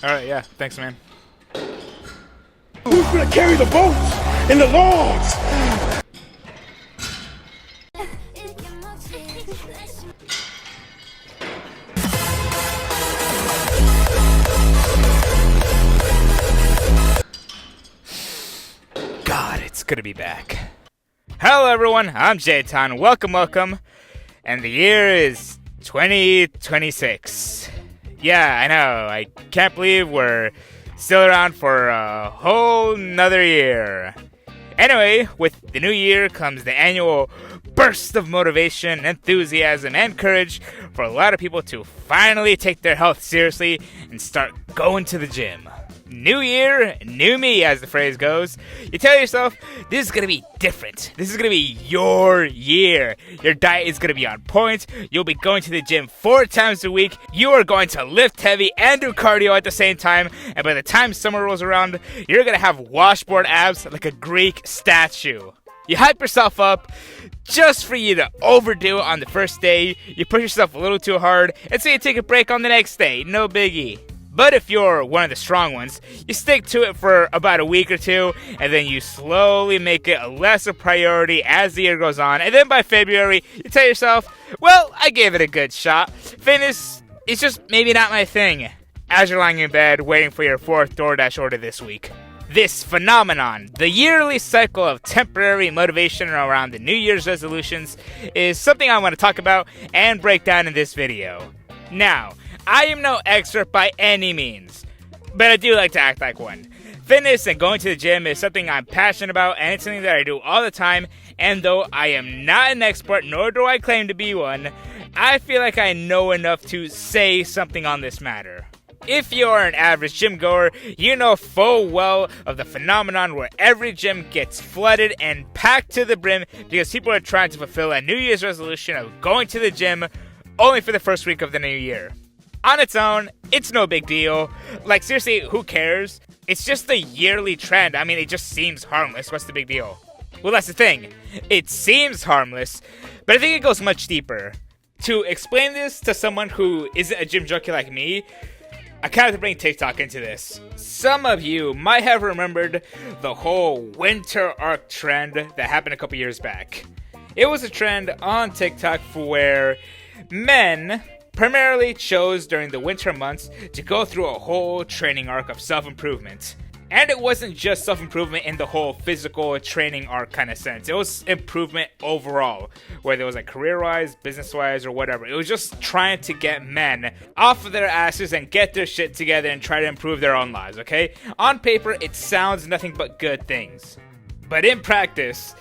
Alright, yeah. Thanks, man. Who's gonna carry the boats and the logs? God, it's good to be back. Hello, everyone. I'm Jayton. Welcome. And the year is 2026. Yeah, I know. I can't believe we're still around for a whole nother year. Anyway, with the new year comes the annual burst of motivation, enthusiasm, and courage for a lot of people to finally take their health seriously and start going to the gym. New year, new me, as the phrase goes. You tell yourself, this is going to be different. This is going to be your year. Your diet is going to be on point. You'll be going to the gym 4 times a week. You are going to lift heavy and do cardio at the same time. And by the time summer rolls around, you're going to have washboard abs like a Greek statue. You hype yourself up just for you to overdo it on the first day. You push yourself a little too hard, and so you take a break on the next day. No biggie. But if you're one of the strong ones, you stick to it for about a week or two, and then you slowly make it a lesser priority as the year goes on, and then by February, you tell yourself, well, I gave it a good shot. Fitness is just maybe not my thing, as you're lying in bed waiting for your 4th DoorDash order this week. This phenomenon, the yearly cycle of temporary motivation around the New Year's resolutions, is something I want to talk about and break down in this video. Now, I am no expert by any means, but I do like to act like one. Fitness and going to the gym is something I'm passionate about, and it's something that I do all the time, and though I am not an expert, nor do I claim to be one, I feel like I know enough to say something on this matter. If you're an average gym goer, you know full well of the phenomenon where every gym gets flooded and packed to the brim because people are trying to fulfill a New Year's resolution of going to the gym only for the first week of the new year. On its own, it's no big deal. Like, seriously, who cares? It's just the yearly trend. I mean, it just seems harmless. What's the big deal? Well, that's the thing. It seems harmless, but I think it goes much deeper. To explain this to someone who isn't a gym junkie like me, I kind of have to bring TikTok into this. Some of you might have remembered the whole winter arc trend that happened a couple years back. It was a trend on TikTok for where men primarily chose during the winter months to go through a whole training arc of self-improvement. And it wasn't just self-improvement in the whole physical training arc kind of sense. It was improvement overall, whether it was like career-wise, business-wise, or whatever. It was just trying to get men off of their asses and get their shit together and try to improve their own lives, okay? On paper, it sounds nothing but good things. But in practice,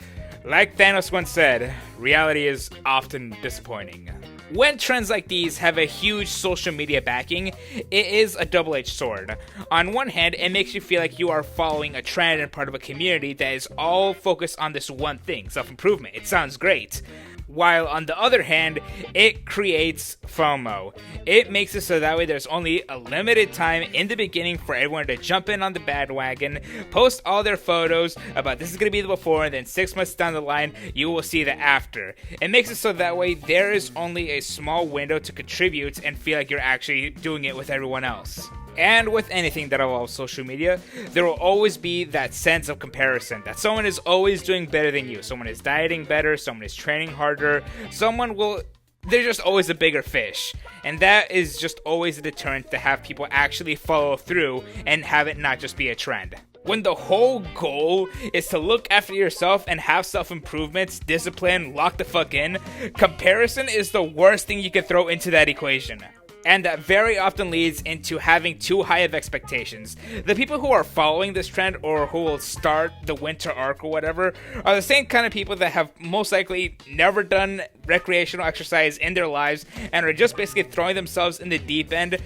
like Thanos once said, reality is often disappointing. When trends like these have a huge social media backing, it is a double-edged sword. On one hand, it makes you feel like you are following a trend and part of a community that is all focused on this one thing, self-improvement. It sounds great. While on the other hand, it creates FOMO. It makes it so that way there's only a limited time in the beginning for everyone to jump in on the bandwagon, post all their photos about this is going to be the before, and then 6 months down the line, you will see the after. It makes it so that way there is only a small window to contribute and feel like you're actually doing it with everyone else. And with anything that involves social media, there will always be that sense of comparison, that someone is always doing better than you. Someone is dieting better, someone is training harder, they're just always a bigger fish. And that is just always a deterrent to have people actually follow through and have it not just be a trend. When the whole goal is to look after yourself and have self-improvements, discipline, lock the fuck in, comparison is the worst thing you can throw into that equation. And that very often leads into having too high of expectations. The people who are following this trend or who will start the winter arc or whatever are the same kind of people that have most likely never done recreational exercise in their lives and are just basically throwing themselves in the deep end,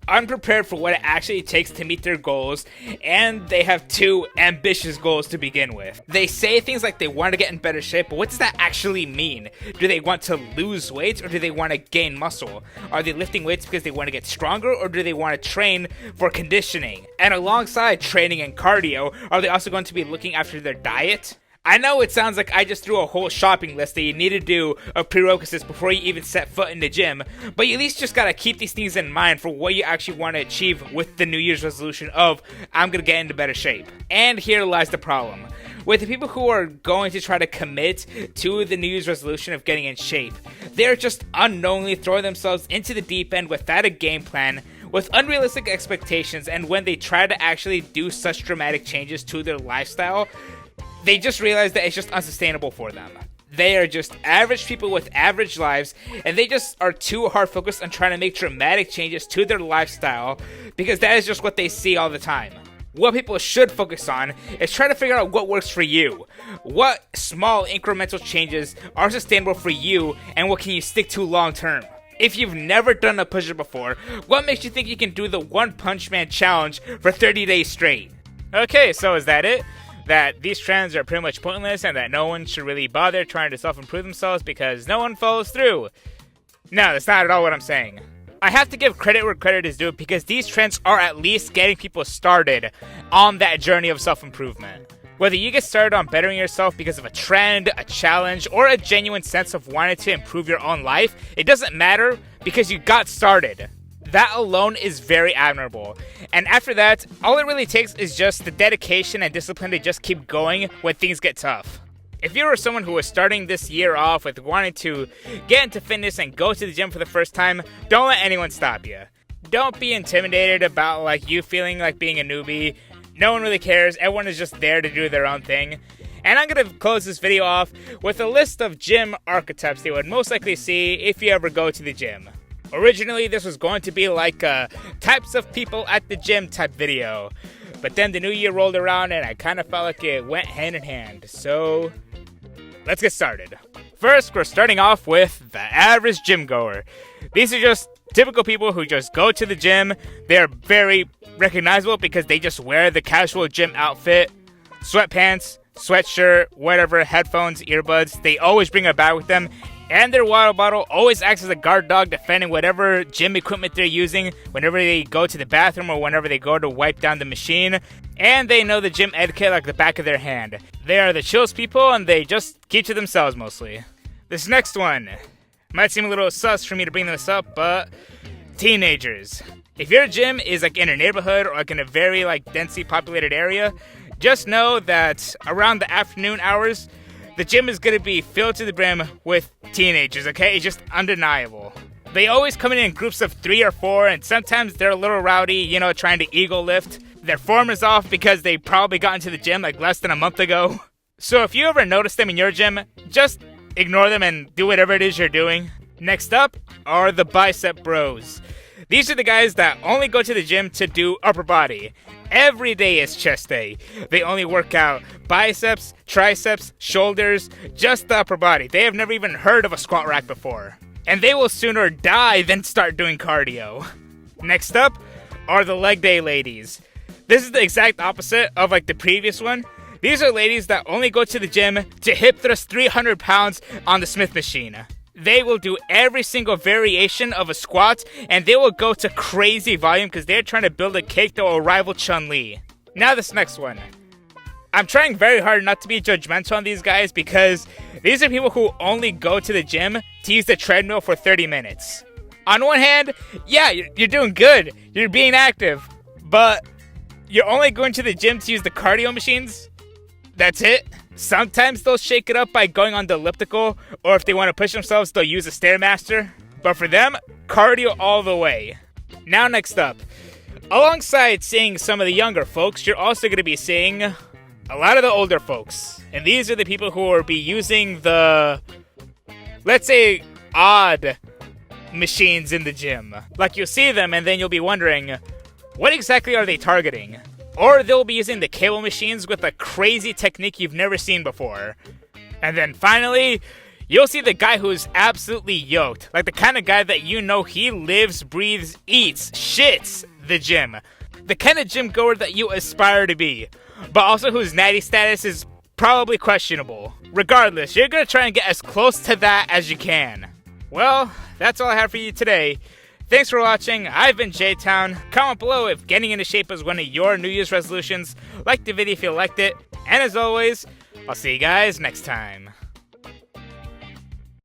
unprepared for what it actually takes to meet their goals, and they have too ambitious goals to begin with. They say things like they want to get in better shape, but what does that actually mean? Do they want to lose weight or do they want to gain muscle? Are they lifting weights because they want to get stronger or do they want to train for conditioning? And alongside training and cardio, are they also going to be looking after their diet? I know it sounds like I just threw a whole shopping list that you need to do of prerequisites before you even set foot in the gym, but you at least just gotta keep these things in mind for what you actually want to achieve with the New Year's resolution of, I'm gonna get into better shape. And here lies the problem. With the people who are going to try to commit to the New Year's resolution of getting in shape, they're just unknowingly throwing themselves into the deep end without a game plan, with unrealistic expectations, and when they try to actually do such dramatic changes to their lifestyle, they just realize that it's just unsustainable for them. They are just average people with average lives, and they just are too hard focused on trying to make dramatic changes to their lifestyle because that is just what they see all the time. What people should focus on is try to figure out what works for you. What small incremental changes are sustainable for you, and what can you stick to long term? If you've never done a push-up before, what makes you think you can do the One Punch Man challenge for 30 days straight? Okay, so is that it? That these trends are pretty much pointless and that no one should really bother trying to self-improve themselves because no one follows through. No, that's not at all what I'm saying. I have to give credit where credit is due because these trends are at least getting people started on that journey of self-improvement. Whether you get started on bettering yourself because of a trend, a challenge, or a genuine sense of wanting to improve your own life, it doesn't matter because you got started. That alone is very admirable. And after that, all it really takes is just the dedication and discipline to just keep going when things get tough. If you were someone who was starting this year off with wanting to get into fitness and go to the gym for the first time, don't let anyone stop you. Don't be intimidated about you feeling like being a newbie. No one really cares. Everyone is just there to do their own thing. And I'm going to close this video off with a list of gym archetypes you would most likely see if you ever go to the gym. Originally, this was going to be like a types of people at the gym type video. But then the new year rolled around and I kind of felt like it went hand in hand. So, let's get started. First, we're starting off with the average gym goer. These are just typical people who just go to the gym. They're very recognizable because they just wear the casual gym outfit, sweatpants, sweatshirt, whatever, headphones, earbuds. They always bring a bag with them. And their water bottle always acts as a guard dog defending whatever gym equipment they're using whenever they go to the bathroom or whenever they go to wipe down the machine. And they know the gym etiquette like the back of their hand. They are the chillest people and they just keep to themselves mostly. This next one might seem a little sus for me to bring this up, but teenagers. If your gym is in a neighborhood or in a very densely populated area, just know that around the afternoon hours, the gym is going to be filled to the brim with teenagers, okay? It's just undeniable. They always come in groups of 3 or 4, and sometimes they're a little rowdy, trying to ego lift. Their form is off because they probably got into the gym less than a month ago. So if you ever notice them in your gym, just ignore them and do whatever it is you're doing. Next up are the bicep bros. These are the guys that only go to the gym to do upper body. Every day is chest day. They only work out biceps, triceps, shoulders, just the upper body. They have never even heard of a squat rack before. And they will sooner die than start doing cardio. Next up are the leg day ladies. This is the exact opposite of the previous one. These are ladies that only go to the gym to hip thrust 300 pounds on the Smith machine. They will do every single variation of a squat, and they will go to crazy volume because they're trying to build a cake that will rival Chun-Li. Now this next one. I'm trying very hard not to be judgmental on these guys because these are people who only go to the gym to use the treadmill for 30 minutes. On one hand, yeah, you're doing good. You're being active. But you're only going to the gym to use the cardio machines? That's it? Sometimes they'll shake it up by going on the elliptical, or if they want to push themselves, they'll use a Stairmaster. But for them, cardio all the way. Now next up, alongside seeing some of the younger folks, you're also going to be seeing a lot of the older folks. And these are the people who will be using the, let's say, odd machines in the gym. You'll see them and then you'll be wondering, what exactly are they targeting? Or they'll be using the cable machines with a crazy technique you've never seen before. And then finally, you'll see the guy who's absolutely yoked. The kind of guy that he lives, breathes, eats, shits the gym. The kind of gym goer that you aspire to be. But also whose natty status is probably questionable. Regardless, you're going to try and get as close to that as you can. Well, that's all I have for you today. Thanks for watching. I've been J-Town. Comment below if getting into shape is one of your New Year's resolutions. Like the video if you liked it. And as always, I'll see you guys next time.